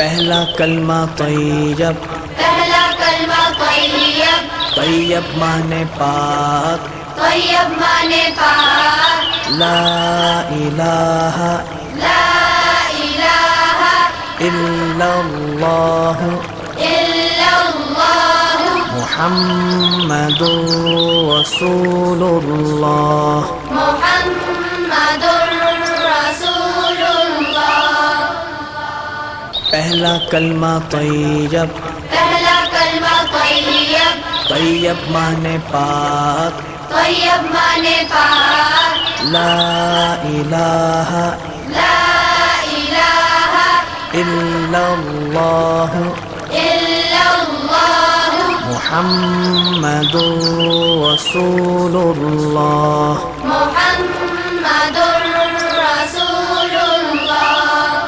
پہلا کلمہ طیب، پہلا کلمہ طیب، طیب مانے پاک، طیب مانے پاک، لا الہ لا الہ الا اللہ الا اللہ محمد رسول اللہ۔ محمد رسول اللہ۔ پہلا کلمہ طیب، پہلا کلمہ طیب، طیب مانے پاک، طیب مانے پاک، لا الہ لا الہ الا اللہ الا اللہ محمد رسول اللہ۔ محمد رسول اللہ۔